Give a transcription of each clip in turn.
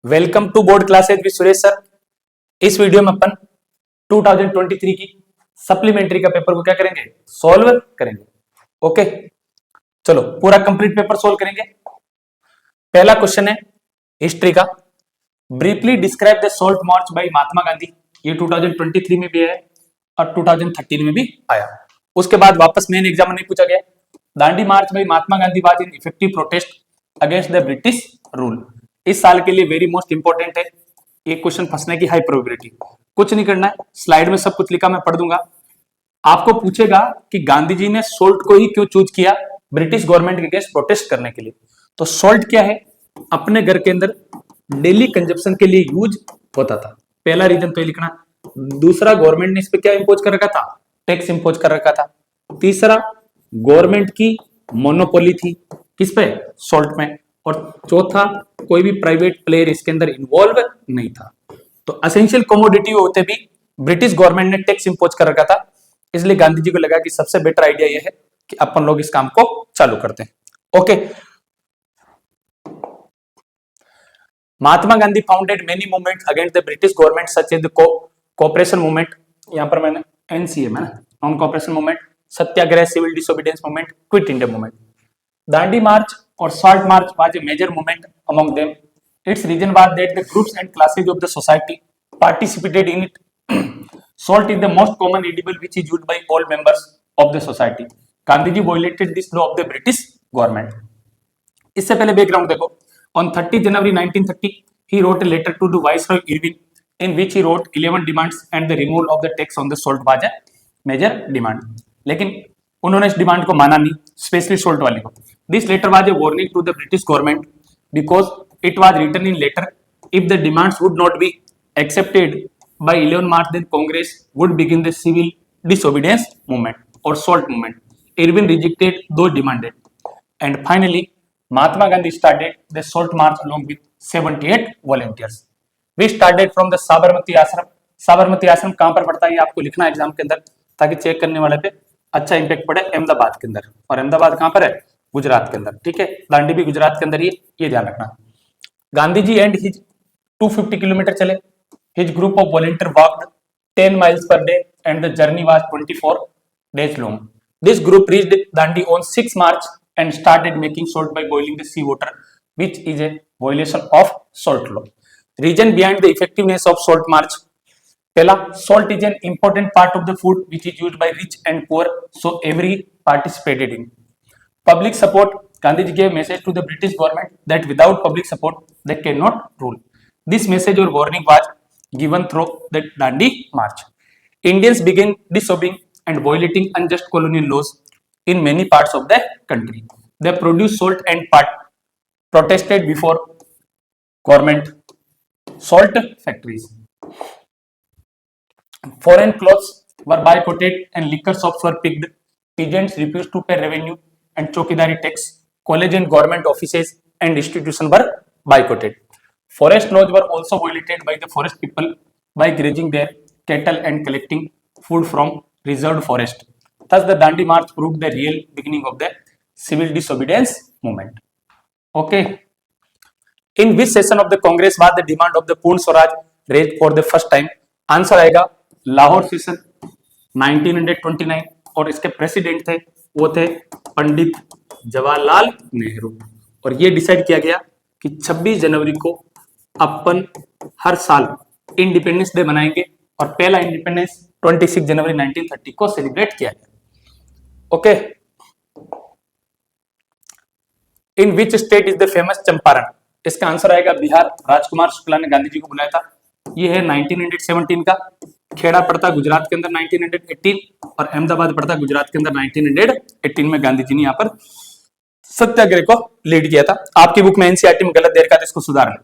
Welcome to board classes with Suresh sir. इस video में अपन 2023 की सप्लीमेंट्री का पेपर को क्या करेंगे, सॉल्व करेंगे। ओके, चलो पूरा कंप्लीट पेपर सॉल्व करेंगे। पहला क्वेश्चन है हिस्ट्री का। Briefly describe the salt march by Mahatma Gandhi. ये 2023 में भी है और 2013 में भी आया। उसके बाद वापस मेन एग्जाम में नहीं पूछा गया। Dandi march by Mahatma Gandhi was an effective protest against the British rule. इस साल के लिए वेरी मोस्ट इंपॉर्टेंट है। एक क्वेश्चन फंसने की हाई प्रोबेबिलिटी। कुछ नहीं करना है, स्लाइड में सब कुछ लिखा, मैं पढ़ दूंगा। आपको पूछेगा कि गांधी जी ने सोल्ट को ही क्यों चूज किया ब्रिटिश गवर्नमेंट के अगेंस्ट प्रोटेस्ट करने के लिए। तो सोल्ट क्या है, अपने घर के अंदर डेली कंजप्शन के लिए यूज होता था। पहला रीजन तो ये लिखना। दूसरा, गवर्नमेंट ने इस पे क्या इंपोज कर रखा था, टैक्स इंपोज कर रखा था। तीसरा, गवर्नमेंट की मोनोपोली थी किस पे, सोल्ट में। और चौथा, कोई भी प्राइवेट प्लेयर इसके अंदर इन्वॉल्व नहीं था। तो एसेंशियल कमोडिटी होते भी ब्रिटिश गवर्नमेंट ने टैक्स इंपोज कर रखा था। इसलिए गांधी जी को लगा कि सबसे बेटर आइडिया यह है कि अपन लोग इस काम को चालू करते हैं। Okay, Mahatma Gandhi founded many movements against the British government such as the cooperation movement. यहां पर मैंने एनसीएम है ना, non cooperation movement, satyagraha, civil disobedience movement, quit India movement. Dandi march or salt march was a major movement among them. Its reason was that the groups and classes of the society participated in it. Salt is the most common edible which is used by all members of the society. Gandhi ji violated this law of the British government. इससे पहले background देखो। On 30 January 1930, he wrote a letter to the Viceroy Irving in which he wrote 11 demands and the removal of the tax on the salt was a major demand. लेकिन उन्होंने इस demand को माना नहीं, specially salt वाले को। This letter was a warning to the British government because it was written in letter if the demands would not be accepted by 11 March then Congress would begin the civil disobedience movement और salt movement. Irwin rejected two demanded and finally Mahatma Gandhi started the salt march along with 78 volunteers. We started from the Sabarmati ashram. Sabarmati आश्रम कहां पर पड़ता है ये आपको लिखना है एग्जाम के अंदर, ताकि चेक करने वाले पे अच्छा इंपैक्ट पड़े। अहमदाबाद के अंदर, और अहमदाबाद कहां पर है, गुजरात के अंदर। ठीक है, दांडी भी गुजरात के अंदर ही, ये ध्यान रखना। Gandhi ji and his 250 kilometre चले। His group of volunteer walked 10 miles per day and the journey was 24 days long. This group reached Dandi on 6 March and started making salt by boiling the sea water, which is a violation of salt law. Reason behind the effectiveness of salt march. पहला, salt is an important part of the food which is used by rich and poor, so every participated in. Public support. Gandhi ji gave message to the British government that without public support they cannot rule. This message or warning was given through the Dandi March. Indians began disobeying and violating unjust colonial laws in many parts of the country. They produced salt and protested before government salt factories. Foreign clothes were boycotted and liquor shops were picked. Peasants refused to pay revenue and chokidari tax. College and government offices and institutions were boycotted. Forest laws were also violated by the forest people by grazing their cattle and collecting food from reserved forest. Thus, the Dandi March proved the real beginning of the civil disobedience movement. Okay. In which session of the Congress was the demand of the Purna Swaraj raised for the first time? Answer आएगा Lahore session 1929, और इसके president थे वो थे पंडित जवाहरलाल नेहरू। और ये decide किया गया कि 26 जनवरी को अपन हर साल इंडिपेंडेंस डे मनाएंगे, और पहला इंडिपेंडेंस 26 जनवरी 1930 को सेलिब्रेट किया गया। Okay, in which state is the famous Champaran? इसका आंसर आएगा बिहार। राजकुमार शुक्ला ने गांधी जी को बुलाया था। ये है 1917 का। खेड़ा पड़ता गुजरात के अंदर 1918, और अहमदाबाद पड़ता गुजरात के अंदर 1918 में। गांधी जी ने यहाँ पर सत्याग्रह को लीड किया था। आपकी बुक में एनसीईआरटी में गलत दे रखा था, इसको सुधारना।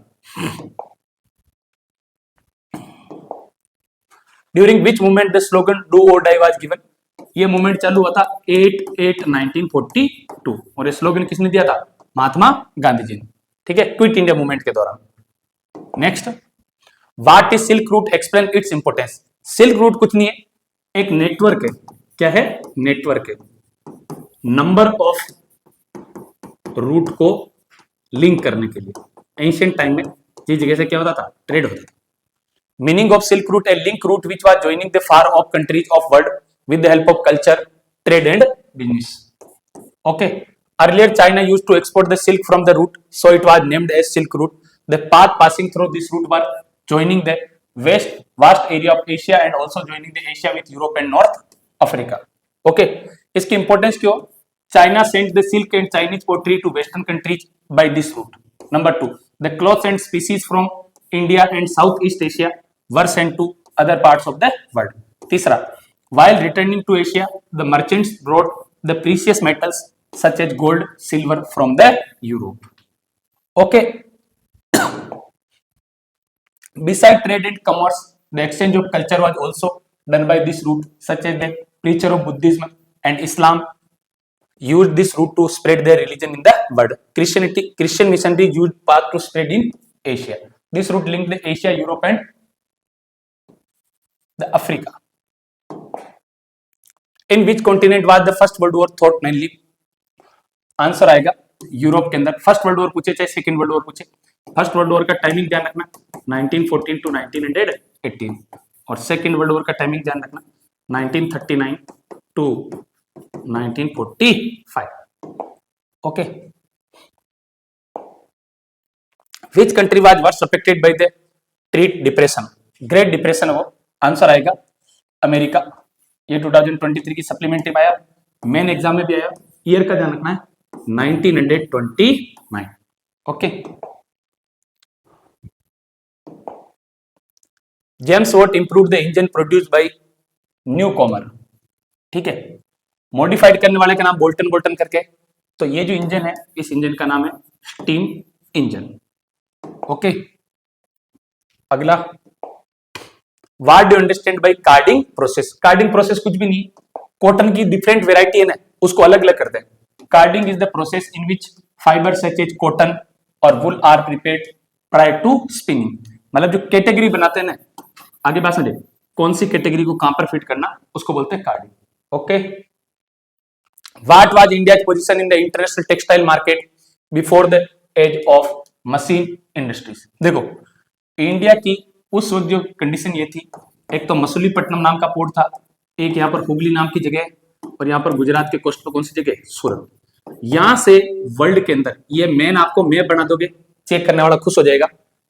During which movement the slogan do और डाई वाज गिवन? ये मूवमेंट चालू हुआ था 8/8/1942, और ये स्लोगन किसने दिया था, महात्मा गांधी जी ने। ठीक है, क्विट इंडिया मूवमेंट के दौरान। Next, what is silk route, explain it's importance. Silk route कुछ नहीं है, एक नेटवर्क है। क्या है, नेटवर्क है। नंबर ऑफ रूट को लिंक करने के लिए एंशिएंट टाइम में जिस जगह से क्या होता था, ट्रेड होता था। Meaning of silk route, a link route which was joining the far of countries of world with the help of culture, trade and business. Okay, earlier China used to export the silk from the route, so it was named as silk route. The path passing through this route were joining the vast area of Asia and also joining the Asia with Europe and North Africa. Okay, इसकी importance क्यों? China sent the silk and Chinese pottery to Western countries by this route. Number 2, the clothes and species from India and Southeast Asia were sent to other parts of the world. तीसरा, while returning to Asia, the merchants brought the precious metals such as gold, silver from the Europe. Okay. Beside trade and commerce, the exchange of culture was also done by this route, such as the preacher of Buddhism and Islam used this route to spread their religion in the world. Christian missionaries used path to spread in Asia. This route linked the Asia, Europe and the Africa. In which continent was the first world war fought mainly? Answer आएगा Europe के अंदर। First world war पूछे चाहे second world war पूछे, first world war का timing ध्यान रखना 1914 to 1918 और सेकंड वर्ल्ड वॉर का टाइमिंग ध्यान रखना 1939 to 1945। Okay, which country was worst affected by the great depression? Great depression वो आंसर आएगा अमेरिका। ये 2023 की सप्लीमेंट्री में आया, मेन एग्जाम में भी आया, ईयर का ध्यान रखना है 1929। Okay, James Watt improved the engine produced by Newcomen. ठीक है, मॉडिफाइड करने वाले का नाम बोल्टन करके, तो ये जो इंजन है इस इंजन का नाम है स्टीम इंजन। ओके, अगला, what do understand by carding process? Carding process कुछ भी नहीं, कॉटन की डिफरेंट वेराइटी है ना, उसको अलग अलग करते हैं। Carding is the process in which fibre such as cotton or wool are prepared prior to spinning. मतलब जो कैटेगरी बनाते हैं ना, आगे बात समझे, कौन सी कैटेगरी को कहां पर फिट करना, उसको बोलते हैं carding. Okay, what was India's position in the international textile market before the age of machine industries? देखो, इंडिया की उस वक्त जो कंडीशन ये थी, एक तो मसूलीपट्टनम नाम का पोर्ट था, एक यहाँ पर हुगली नाम की जगह, और यहाँ पर गुजरात के कोस्ट पर कौन सी जगह? सूरत। यहां से वर्ल्ड के अंदर ये मेन आपको मैप बना दोगे, चेक करने वाला खुश हो जाएगा।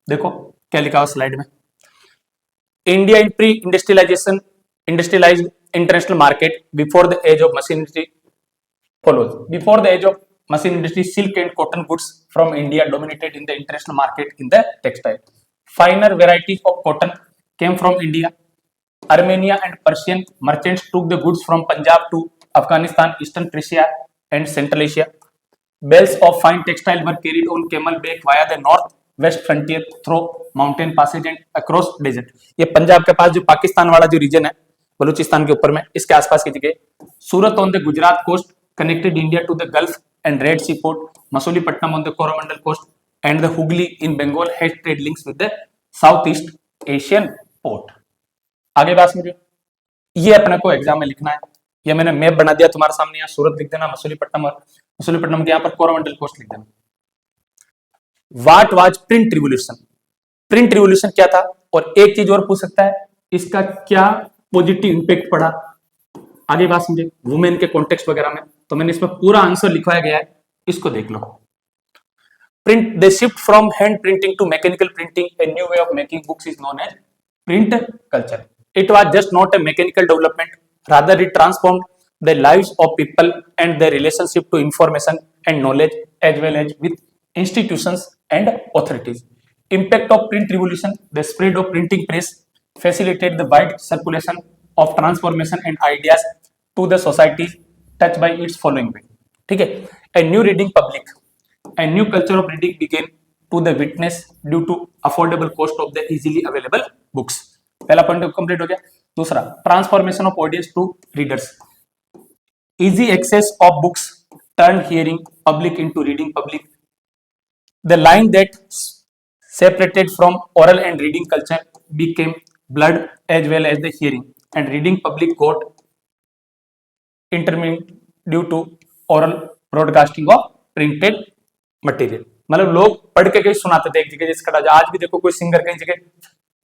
देखो क्या लिखा हुआ स्लाइड में, India in pre industrialized international market before the age of machine industry follows. Before the age of machine industry, silk and cotton goods from India dominated in the international market in the textile. Finer varieties of cotton came from India. Armenia and Persian merchants took the goods from Punjab to Afghanistan, Eastern Persia and Central Asia. Bales of fine textile were carried on camel back via the north-west frontier through mountain passage and across desert. ये पंजाब के पास जो पाकिस्तान वाला जो reason है, बलूचिस्तान के ऊपर में, इसके आसपास की जगह, सूरत on the Gujarat coast connected India to the Gulf and Red Sea port, Masulipattnam on the Coromandel coast and the Hooghly in Bengal had trade links with the Southeast Asian port. आगे बात समझिए, ये अपने को exam में लिखना है, ये मैंने मैप बना दिया तुम्हारे सामने, यहाँ सूरत लिख देना, मसूलीपट्टनम और मसूलीपट्टनम के यहाँ पर कोरोमंडल कोस्ट लिख देना। What was print revolution? Print revolution क्या था? और एक चीज और पूछ सकता है, इसका क्या पॉजिटिव इंपैक्ट पड़ा? आगे बात समझे, वुमेन के कॉन्टेक्स्ट वगैरह में, तो मैंने इसमें पूरा आंसर लिखवाया गया है, इसको देख लो। Print, they shift from hand printing to mechanical printing, a new way of making books is known as print culture. It was just not a mechanical development, rather it transformed the lives of people and their relationship to information and knowledge as well as with institutions and authorities. Impact of print revolution, the spread of printing press facilitated the wide circulation of transformation and ideas to the societies touched by its following way. ठीक है, a new reading public, a new culture of reading began to the witness due to affordable cost of the easily available books. पहला point complete हो गया। दूसरा, transformation of audience to readers, easy access of books turned hearing public into reading public. The line that separated from oral and reading culture became blurred as well as the hearing and reading public got intermingled due to oral broadcasting of printed material. मतलब लोग पढ़ के कहीं सुनाते थे एक जगह जिसका आज भी देखो कोई सिंगर कहीं जगह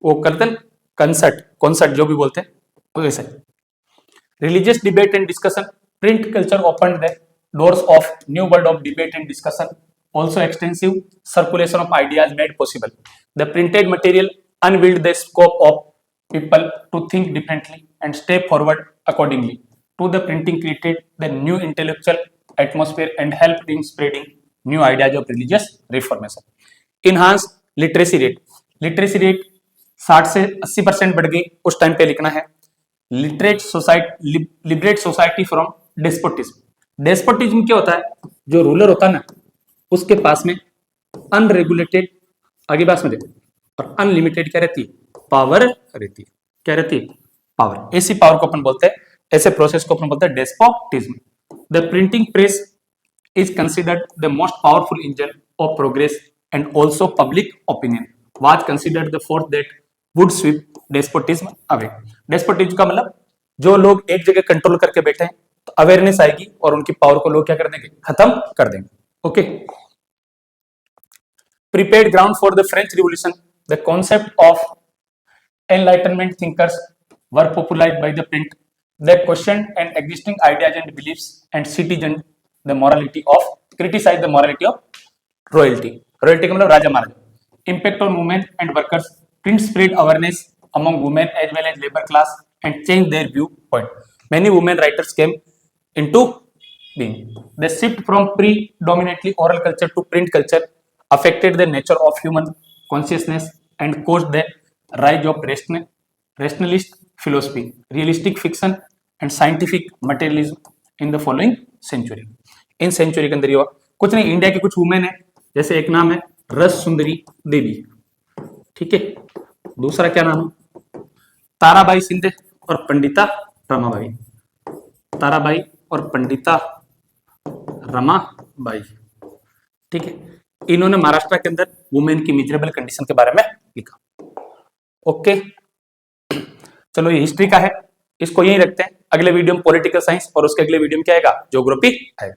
वो करते हैं कॉन्सर्ट जो भी बोलते हैं वैसे। Religious debate and discussion, print culture open the doors of new world of debate and discussion. Also extensive circulation of ideas made possible. The printed material unveiled the scope of people to think differently and step forward accordingly. To the printing created the new intellectual atmosphere and helped in spreading new ideas of religious reformation. Enhance literacy rate. Literacy rate 60 से 80% बढ़ गई उस time पे लिखना है। Liberate society from despotism. Despotism क्या होता है, जो रूलर होता है ना उसके पास में अनरेगुलेटेड, आगे बात में देखो, और अनलिमिटेड क्या रहती है, पावर रहती है। क्या रहती है, पावर। ऐसी पावर को अपन बोलते हैं, ऐसे प्रोसेस को अपन बोलते हैं despotism. The printing press is considered the most powerful engine of progress and also public opinion was considered the force that would sweep despotism away. Despotism का मतलब जो लोग एक जगह कंट्रोल करके बैठे हैं तो अवेयरनेस आएगी और उनकी पावर को लोग क्या कर देंगे, खत्म कर देंगे। Okay, prepared ground for the French Revolution, the concept of enlightenment thinkers were popularised by the print that questioned and existing ideas and beliefs and citizen the morality of criticise the morality of royalty. Royalty का मतलब राजा महाराजा। Impact on women and workers, print spread awareness among women as well as labor class and changed their viewpoint. Many women writers came into being. The shift from predominantly oral culture to print culture affected the nature of human consciousness and caused the rise of rationalist philosophy, realistic fiction and scientific materialism in the following century. इन century के अंदर ये कुछ नहीं, India के कुछ women है, जैसे एक नाम है रस सुंदरी देवी, ठीक है, दूसरा क्या नाम है ताराबाई शिंदे और पंडिता रमाबाई। ताराबाई और पंडिता रमाबाई, ठीक है, इन्होंने महाराष्ट्र के अंदर वुमेन की मिजरेबल कंडीशन के बारे में लिखा। ओके, चलो ये हिस्ट्री का है, इसको यही रखते हैं। अगले वीडियो में पॉलिटिकल साइंस और उसके अगले वीडियो में क्या आएगा, ज्योग्राफी आएगा।